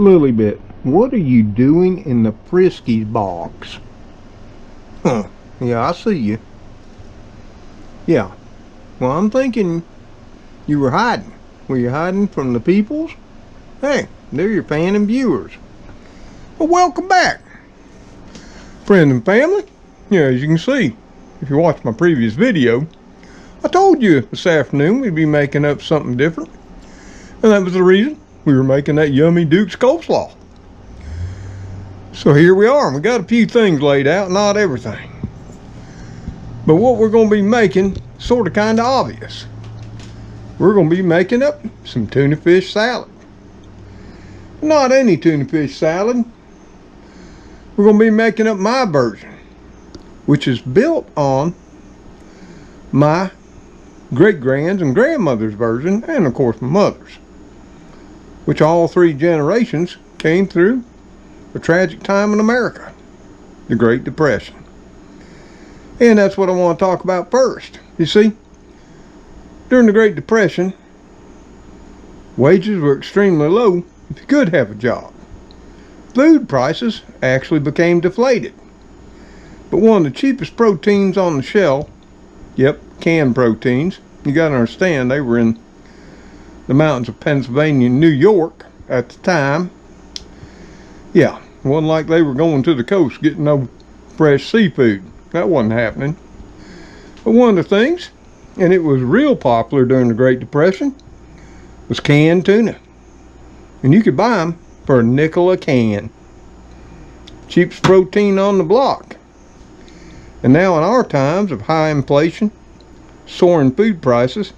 Lily Bit, what are you doing in the Friskies box? Huh. Yeah, I see you. Yeah. Well, I'm thinking you were hiding. Were you hiding from the peoples? Hey, they're your fan and viewers. Well, welcome back, friends and family. Yeah, as you can see, if you watched my previous video, I told you this afternoon we'd be making up something different. And that was the reason we were making that yummy Duke's coleslaw. So here we are. We got a few things laid out, not everything. But what we're going to be making, sort of kind of obvious. We're going to be making up some tuna fish salad. Not any tuna fish salad. We're going to be making up my version, which is built on my great-grands and grandmother's version, and of course my mother's, which all three generations came through a tragic time in America, the Great Depression. And that's what I want to talk about first. You see, during the Great Depression, wages were extremely low if you could have a job. Food prices actually became deflated. But one of the cheapest proteins on the shelf, yep, canned proteins, you got to understand they were in the mountains of Pennsylvania and New York at the time. Yeah, it wasn't like they were going to the coast getting no fresh seafood. That wasn't happening. But one of the things, and it was real popular during the Great Depression, was canned tuna. And you could buy them for a nickel a can. Cheapest protein on the block. And now in our times of high inflation, soaring food prices,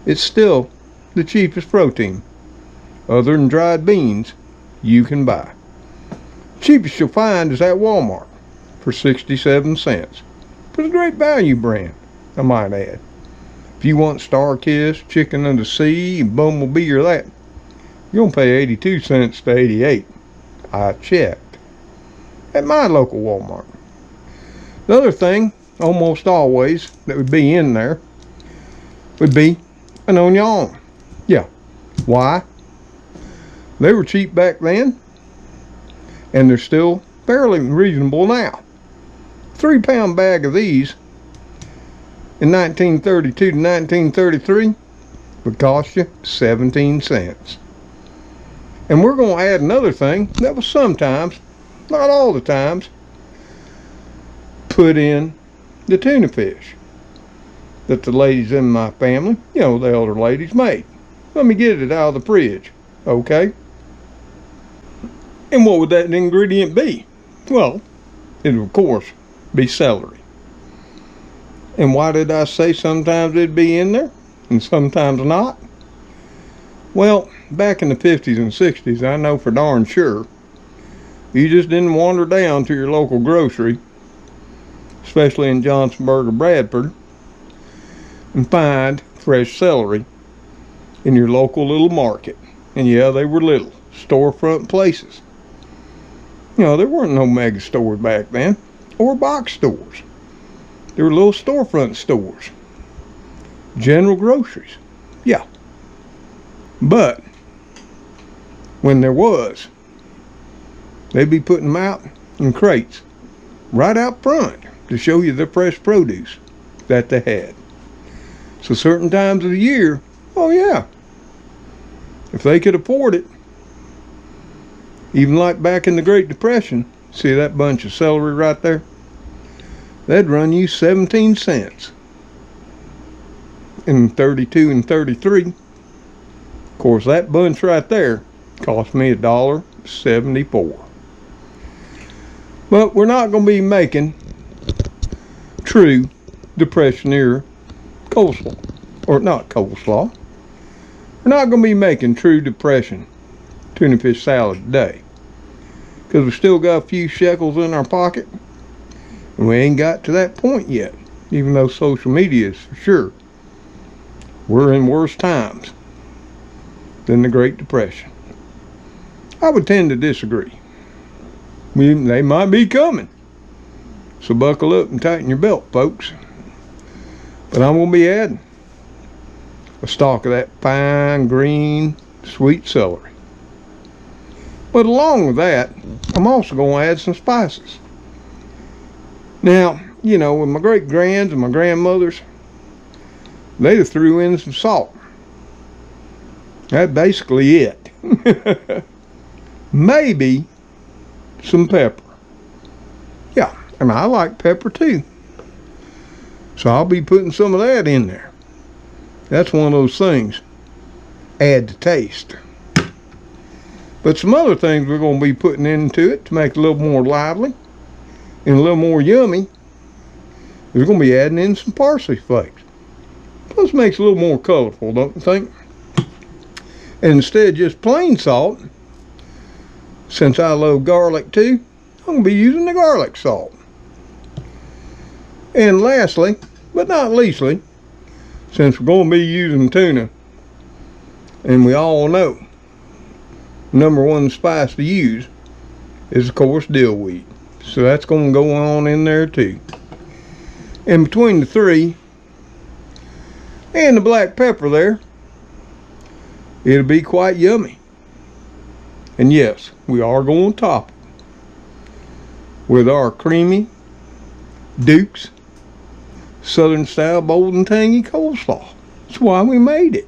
it's still the cheapest protein, other than dried beans, you can buy. Cheapest you'll find is at Walmart for 67 cents. It's a great value brand, I might add. If you want Star Kiss, Chicken of the Sea, Bumblebee or that, you're going to pay 82 cents to 88. I checked. At my local Walmart. The other thing, almost always, that would be in there, would be an onion. Yeah. Why? They were cheap back then, and they're still fairly reasonable now. 3-pound bag of these in 1932 to 1933 would cost you 17 cents. And we're going to add another thing that was sometimes, not all the times, put in the tuna fish that the ladies in my family, you know, the elder ladies, made. Let me get it out of the fridge, okay? And what would that ingredient be? Well, it would of course be celery. And why did I say sometimes it'd be in there and sometimes not? Well, back in the 50s and 60s, I know for darn sure, you just didn't wander down to your local grocery, especially in Johnsonburg or Bradford, and find fresh celery in your local little market. And yeah, they were little storefront places. You know, there weren't no mega stores back then, or box stores. There were little storefront stores. General groceries. Yeah. But when there was, they'd be putting them out in crates right out front to show you the fresh produce that they had. So certain times of the year, oh yeah, if they could afford it, even like back in the Great Depression, see that bunch of celery right there? That'd run you 17 cents. In 32 and 33, of course that bunch right there cost me $1.74. But we're not going to be making true Depression era coleslaw. Or not coleslaw. We're not going to be making true Depression tuna fish salad today. Because we still got a few shekels in our pocket. And we ain't got to that point yet. Even though social media is for sure. We're in worse times than the Great Depression. I would tend to disagree. They might be coming. So buckle up and tighten your belt, folks. But I'm going to be adding a stalk of that fine green sweet celery. But along with that, I'm also going to add some spices. Now, you know, with my great-grands and my grandmothers, they threw in some salt. That's basically it. Maybe some pepper. Yeah, and I like pepper too. So I'll be putting some of that in there. That's one of those things. Add to taste. But some other things we're going to be putting into it to make it a little more lively and a little more yummy. We're going to be adding in some parsley flakes. Plus makes it a little more colorful, don't you think? And instead of just plain salt, since I love garlic too, I'm going to be using the garlic salt. And lastly, but not leastly, since we're going to be using tuna, and we all know #1 spice to use is, of course, dill weed. So that's going to go on in there too. And between the three and the black pepper there, it'll be quite yummy. And yes, we are going to top it with our creamy Duke's Southern style bold and tangy coleslaw. That's why we made it.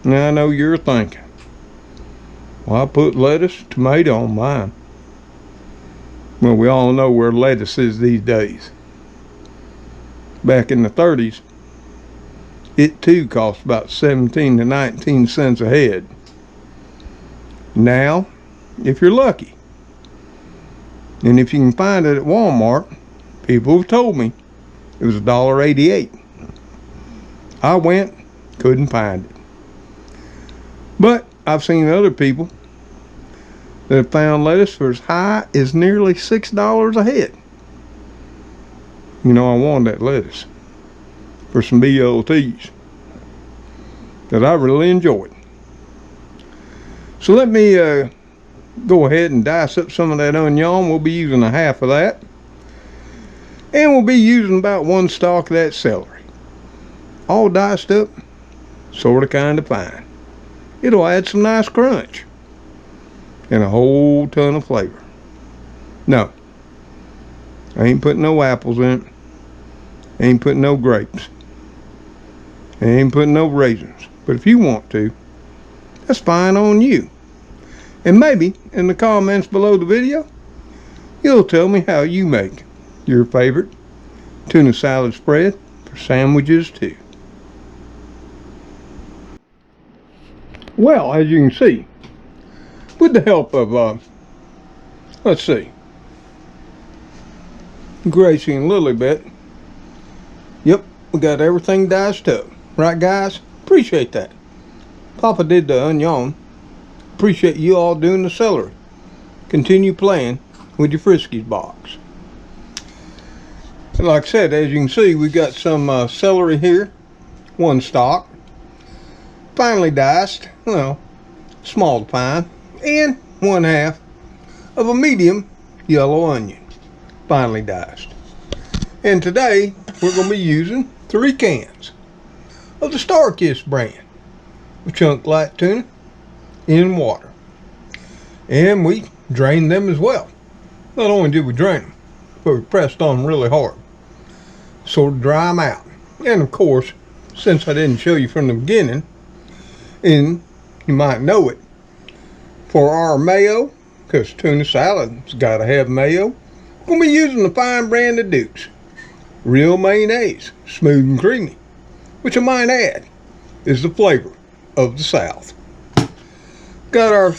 Now I know you're thinking, well, I put lettuce, tomato on mine. Well, we all know where lettuce is these days. Back in the 30s, it too cost about 17 to 19 cents a head. Now, if you're lucky, and if you can find it at Walmart, people have told me it was $1.88. I went, couldn't find it. But I've seen other people that have found lettuce for as high as nearly $6 a head. You know, I wanted that lettuce for some BLTs that I really enjoyed. So let me go ahead and dice up some of that onion. We'll be using a half of that. And we'll be using about 1 stalk of that celery. All diced up, sort of kind of fine. It'll add some nice crunch and a whole ton of flavor. No, I ain't putting no apples in it. I ain't putting no grapes. I ain't putting no raisins. But if you want to, that's fine on you. And maybe in the comments below the video, you'll tell me how you make your favorite tuna salad spread for sandwiches too. Well, as you can see, with the help of, let's see, Gracie and Lilybet, yep, we got everything diced up. Right, guys? Appreciate that. Papa did the onion. Appreciate you all doing the celery. Continue playing with your Friskies box. And like I said, as you can see, we got some celery here. 1 stalk. Finely diced, well, small to fine. And 1/2 of a medium yellow onion. Finely diced. And today, we're going to be using 3 cans of the Stalk brand of chunk light tuna in water. And we drained them as well. Not only did we drain them, but we pressed on them really hard, sort of dry them out. And of course, since I didn't show you from the beginning, and you might know it, for our mayo, because tuna salad's got to have mayo, we'll be using the fine brand of Duke's real mayonnaise, smooth and creamy, which I might add is the flavor of the South. Got our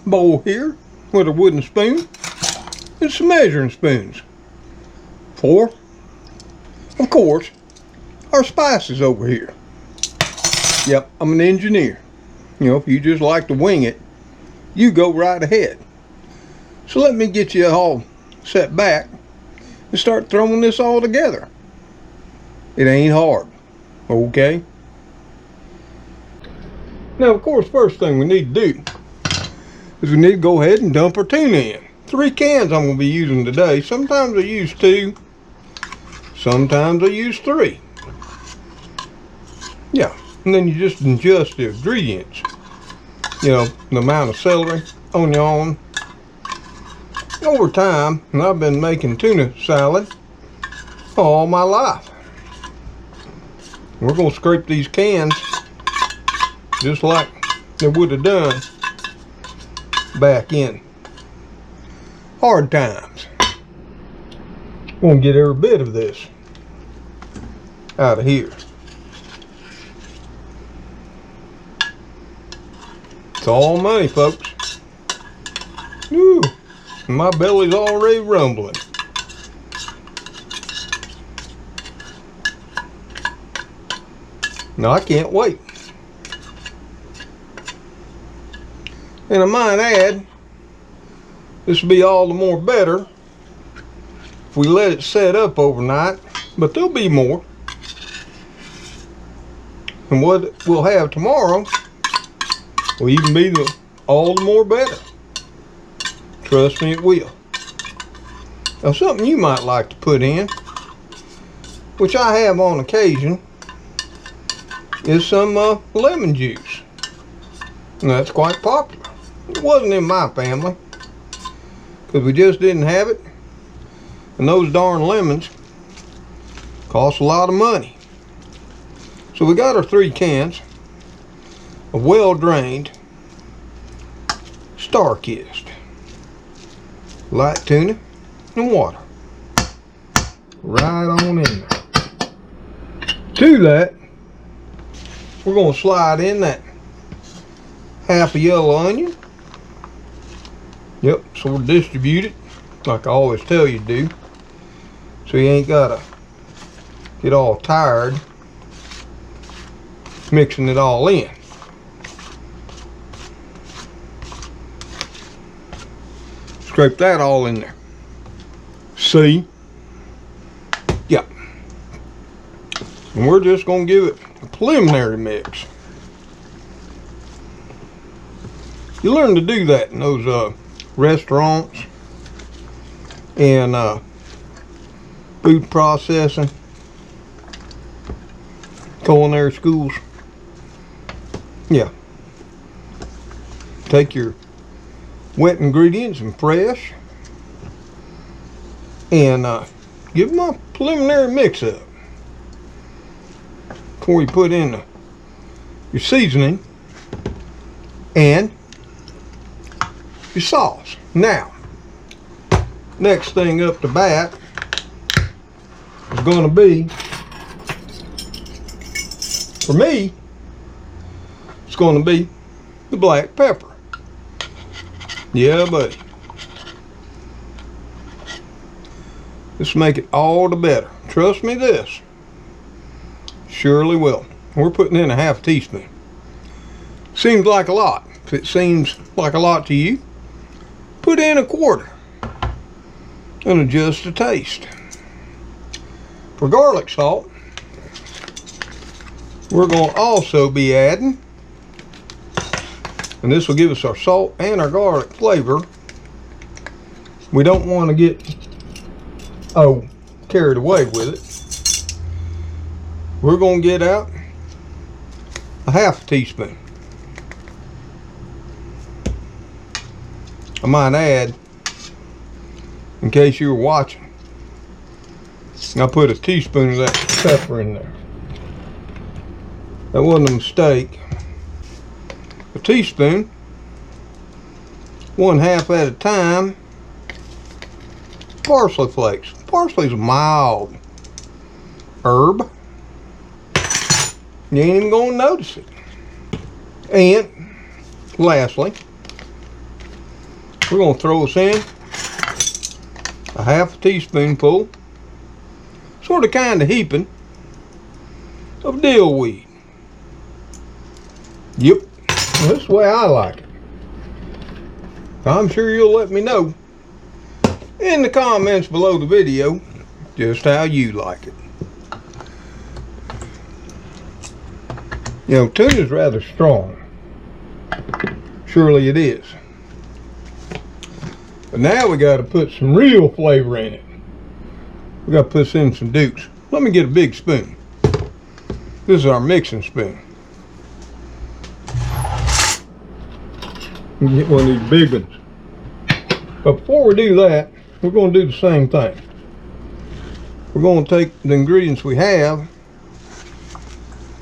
bowl here with a wooden spoon and some measuring spoons for, of course, our spices over here. Yep, I'm an engineer. You know, if you just like to wing it, you go right ahead. So let me get you all set back and start throwing this all together. It ain't hard, okay? Now, of course, first thing we need to do is we need to go ahead and dump our tuna in. 3 cans I'm going to be using today. Sometimes I use 2. Sometimes I use 3. Yeah, and then you just adjust the ingredients. You know, the amount of celery, on y'all. Over time, and I've been making tuna salad all my life. We're going to scrape these cans just like they would have done back in hard times. Going to get every bit of this out of here. It's all money, folks. Woo. My belly's already rumbling. No, I can't wait. And I might add, this will be all the more better if we let it set up overnight, but there'll be more. And what we'll have tomorrow will even be all the more better. Trust me, it will. Now, something you might like to put in, which I have on occasion, is some lemon juice. And that's quite popular. It wasn't in my family, because we just didn't have it. And those darn lemons cost a lot of money. So we got our 3 cans of well-drained, star-kissed light tuna and water. Right on in there. To that, we're going to slide in that half a yellow onion. Yep, sort of distribute it like I always tell you to do, so you ain't got to get all tired mixing it all in. Scrape that all in there. See? Yep. And we're just going to give it a preliminary mix. You learn to do that in those restaurants and food processing, culinary schools. Yeah. Take your wet ingredients and fresh and give them a preliminary mix up before you put in your seasoning and your sauce. Now, next thing up the bat is going to be, for me, it's going to be the black pepper. Yeah, buddy. This will make it all the better. Trust me, this surely will. We're putting in a half teaspoon. Seems like a lot. If it seems like a lot to you, put in a quarter and adjust the taste. For garlic salt, we're going to also be adding, and this will give us our salt and our garlic flavor. We don't want to get carried away with it. We're going to get out a half teaspoon. I might add, in case you were watching, I put a teaspoon of that pepper in there. That wasn't a mistake. A teaspoon, 1/2 at a time. Parsley flakes. Parsley's a mild herb. You ain't even gonna notice it. And lastly, we're gonna throw us in a half a teaspoonful, sort of kind of heaping, of dill weed. Yep, that's the way I like it. I'm sure you'll let me know in the comments below the video just how you like it. You know, tuna's rather strong. Surely it is. But now we got to put some real flavor in it. We got to put in some dukes. Let me get a big spoon. This is our mixing spoon. and get one of these big ones. But before we do that, we're going to do the same thing. We're going to take the ingredients we have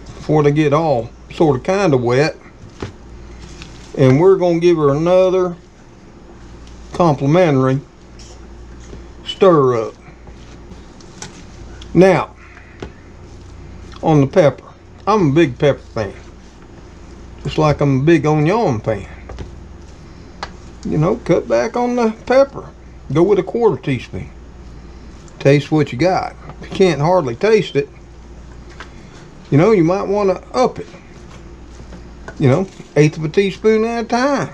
before they get all sort of kind of wet, and we're going to give her another complimentary stir up. Now, on the pepper, I'm a big pepper fan, just like I'm a big onion fan. You know, cut back on the pepper. Go with a 1/4 teaspoon. Taste what you got. If you can't hardly taste it, you know, you might want to up it. You know, 1/8 of a teaspoon at a time.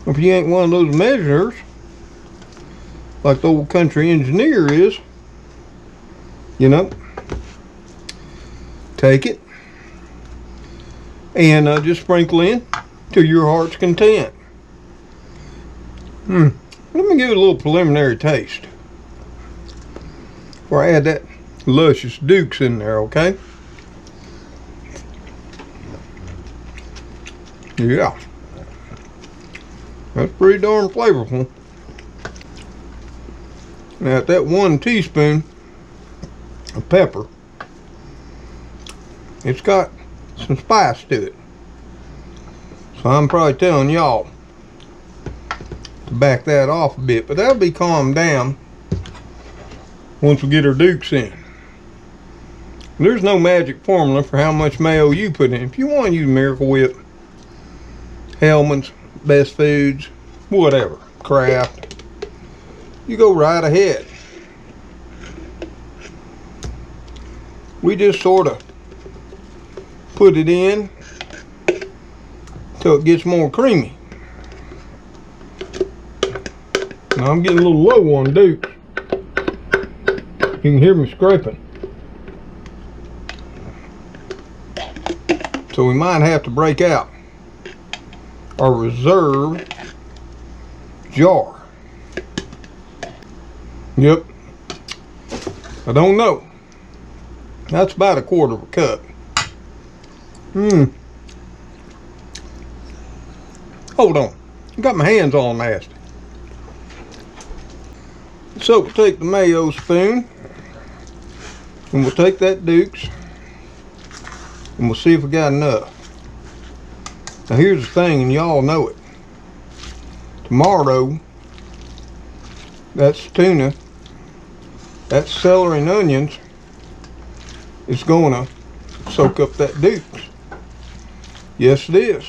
If you ain't one of those measurers, like the old country engineer is, you know, take it and just sprinkle in to your heart's content. Let me give it a little preliminary taste before I add that luscious Dukes in there, okay? Yeah, that's pretty darn flavorful. Now, that 1 teaspoon of pepper, it's got some spice to it. So I'm probably telling y'all to back that off a bit, but that'll be calmed down once we get our Dukes in. There's no magic formula for how much mayo you put in. If you want to use Miracle Whip, Hellman's, Best Foods, whatever, Kraft, you go right ahead. We just sort of put it in till it gets more creamy. Now I'm getting a little low on Dukes. You can hear me scraping. So we might have to break out our reserve jar. Yep. I don't know. That's about 1/4 cup. Hold on. I got my hands all nasty. So we'll take the mayo spoon and we'll take that Dukes and we'll see if we got enough. Now here's the thing, and y'all know it. Tomorrow, that's tuna, that's celery and onions, is gonna soak up that Dukes. Yes, it is.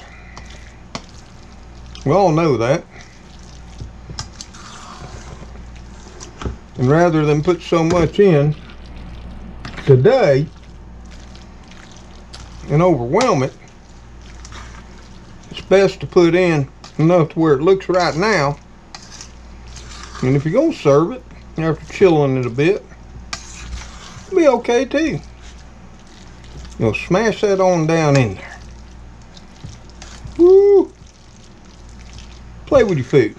We all know that. And rather than put so much in today and overwhelm it, it's best to put in enough to where it looks right now. And if you're gonna serve it after chilling it a bit, it'll be okay too. You'll smash that on down in there. Woo! Play with your food.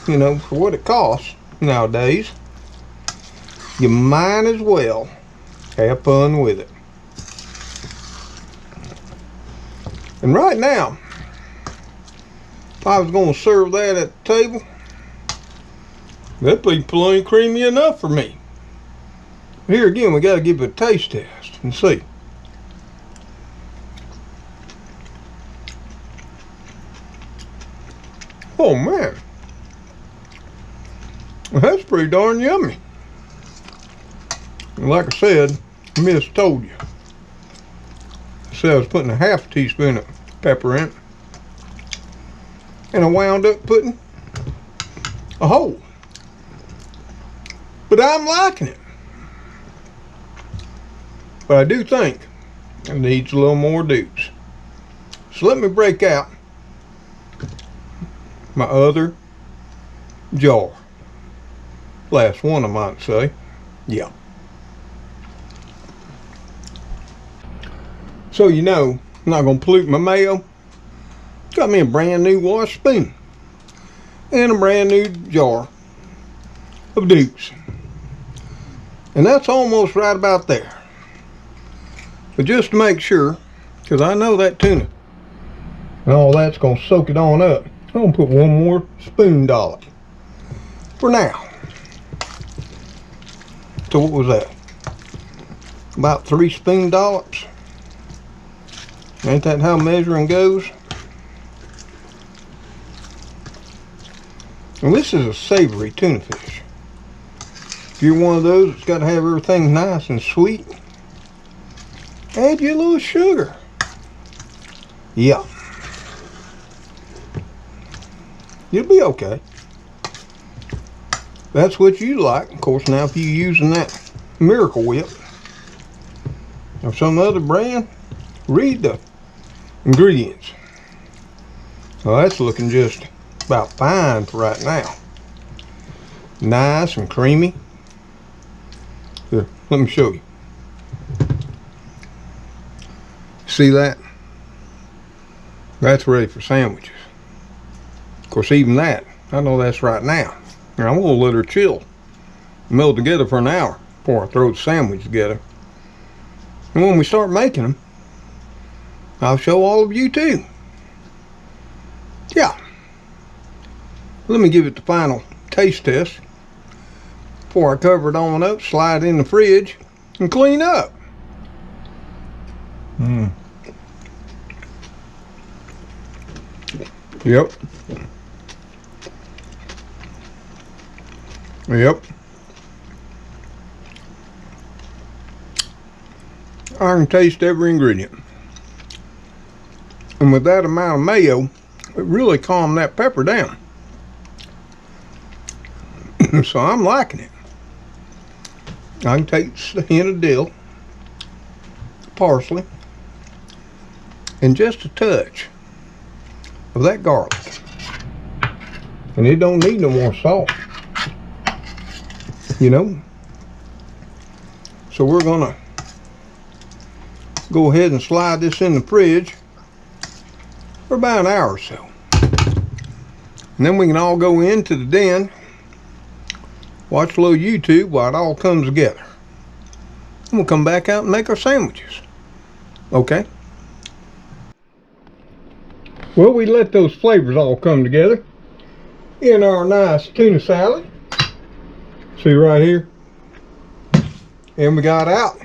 You know, for what it costs nowadays, you might as well have fun with it. And right now, if I was going to serve that at the table, that'd be plenty creamy enough for me. Here again, we got to give it a taste test and see. Oh man, well, that's pretty darn yummy. And like I said, I mistold you. I said I was putting 1/2 teaspoon of pepper in it, and I wound up putting a whole. But I'm liking it. But I do think it needs a little more Dukes. So let me break out my other jar. Last one, I might say. Yeah. So you know, I'm not going to pollute my mayo. Got me a brand new wash spoon and a brand new jar of Dukes. And that's almost right about there. But just to make sure, because I know that tuna And all that's going to soak it on up. I'm going to put one more spoon dollop for now. So what was that? About 3 spoon dollops. Ain't that how measuring goes? And this is a savory tuna fish. If you're one of those that's got to have everything nice and sweet, add you a little sugar. Yeah. You'll be okay. That's what you like. Of course, now if you're using that Miracle Whip or some other brand, read the ingredients. Well, that's looking just about fine for right now. Nice and creamy. Here, let me show you. See that? That's ready for sandwiches. Of course, even that, I know that's right now. Now, I'm going to let her chill, melt together for an hour before I throw the sandwich together. And when we start making them, I'll show all of you too. Yeah. Let me give it the final taste test before I cover it on up, slide it in the fridge, and clean up. Yep. Yep. I can taste every ingredient. And with that amount of mayo, it really calmed that pepper down. So I'm liking it. I can taste the hint of dill, parsley, and just a touch of that garlic. And it don't need no more salt. You know? So we're gonna go ahead and slide this in the fridge for about an hour or so. And then we can all go into the den, watch a little YouTube while it all comes together. And we'll come back out and make our sandwiches. Okay? Well, we let those flavors all come together in our nice tuna salad. See right here? And we got out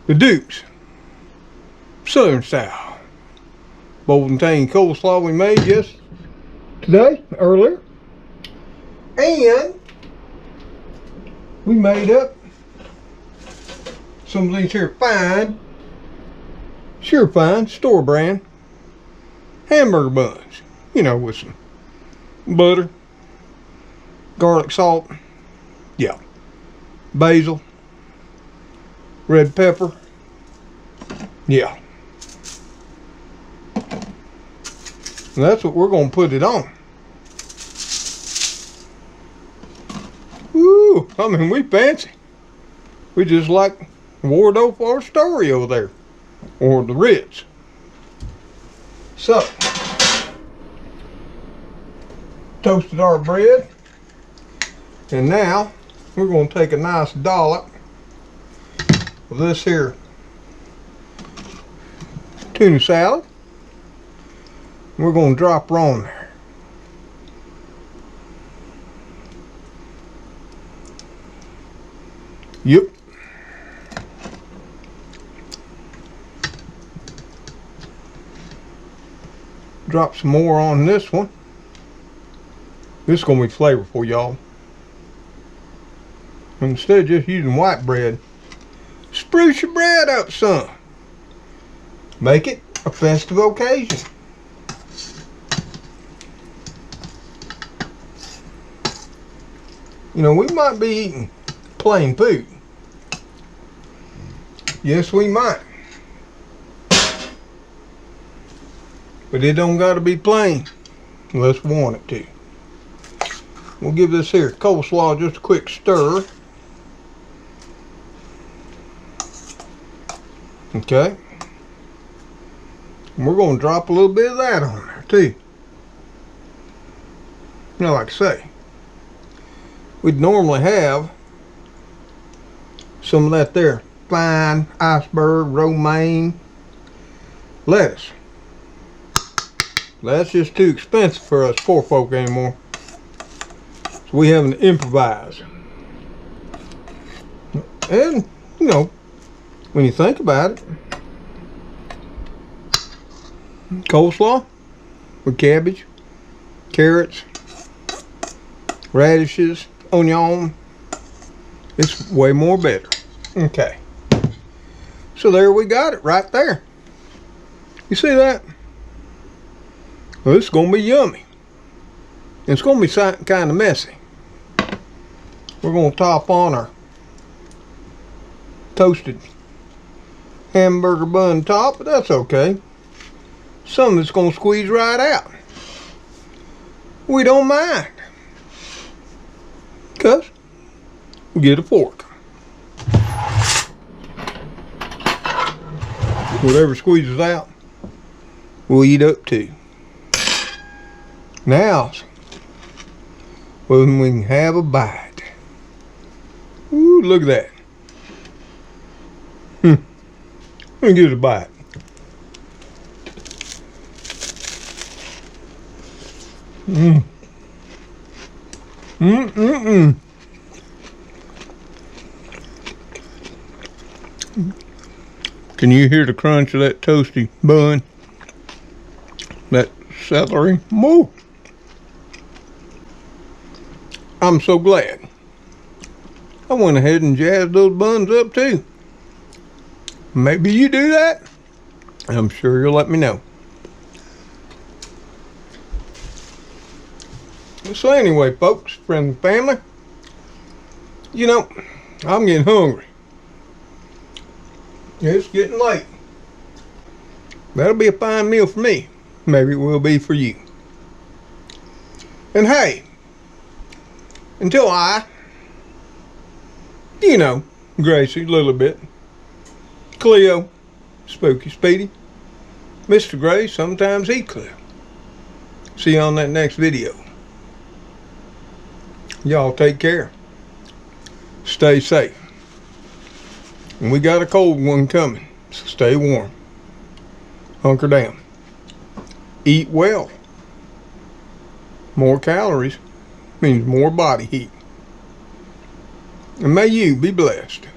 the Duke's Southern style Bolton Tang coleslaw we made just earlier. And we made up some of these here fine store brand hamburger buns. You know, with some butter, garlic salt, yeah, basil, red pepper, yeah. And that's what we're going to put it on. Woo! I mean, we fancy. We just like Wardolph or Story over there, or the Ritz. So, toasted our bread, and now we're going to take a nice dollop of this here tuna salad. We're going to drop her on there. Yep. Drop some more on this one. This is going to be flavorful, y'all. Instead of just using white bread, spruce your bread up some. Make it a festive occasion. You know, we might be eating plain food. Yes, we might. But it don't got to be plain unless we want it to. We'll give this here coleslaw just a quick stir. Okay. And we're going to drop a little bit of that on there too. You know, like I say, we'd normally have some of that there fine iceberg romaine lettuce. That's just too expensive for us poor folk anymore. So we having to improvise. And, you know, when you think about it, coleslaw with cabbage, carrots, radishes, onion, it's way more better. Okay. So there we got it right there. You see that? Well, it's going to be yummy. It's going to be kind of messy. We're going to top on our toasted hamburger bun top, but that's okay. Some of it's going to squeeze right out. We don't mind. Because we get a fork. Whatever squeezes out, we'll eat up to. Now, when we can have a bite. Ooh, look at that. Let me give it a bite. Can you hear the crunch of that toasty bun? That celery? Woo! I'm so glad. I went ahead and jazzed those buns up too. Maybe you do that? I'm sure you'll let me know. So anyway, folks, friends and family, you know, I'm getting hungry. It's getting late. That'll be a fine meal for me. Maybe it will be for you. And hey, until I, you know, Gracie a little bit, Cleo, Spooky Speedy, Mr. Gray, sometimes he Cleo. See you on that next video. Y'all take care. Stay safe. And we got a cold one coming, so stay warm. Hunker down. Eat well. More calories means more body heat. And may you be blessed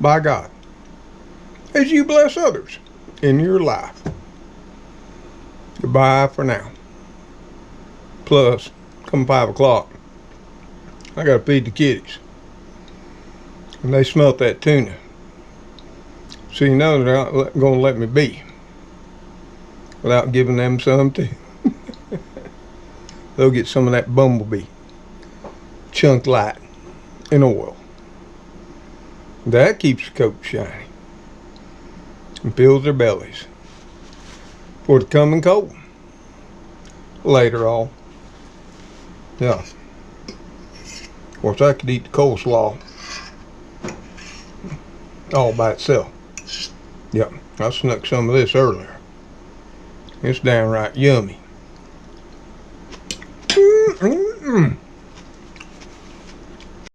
by God as you bless others in your life. Goodbye for now. Plus, come 5 o'clock, I gotta feed the kiddies. And they smelt that tuna. So you know they're not gonna let me be without giving them some too. They'll get some of that bumblebee chunk light in oil. That keeps the coat shiny and fills their bellies for the coming cold. Later on. Yeah. Of course, I could eat the coleslaw all by itself. Yep, I snuck some of this earlier. It's downright yummy.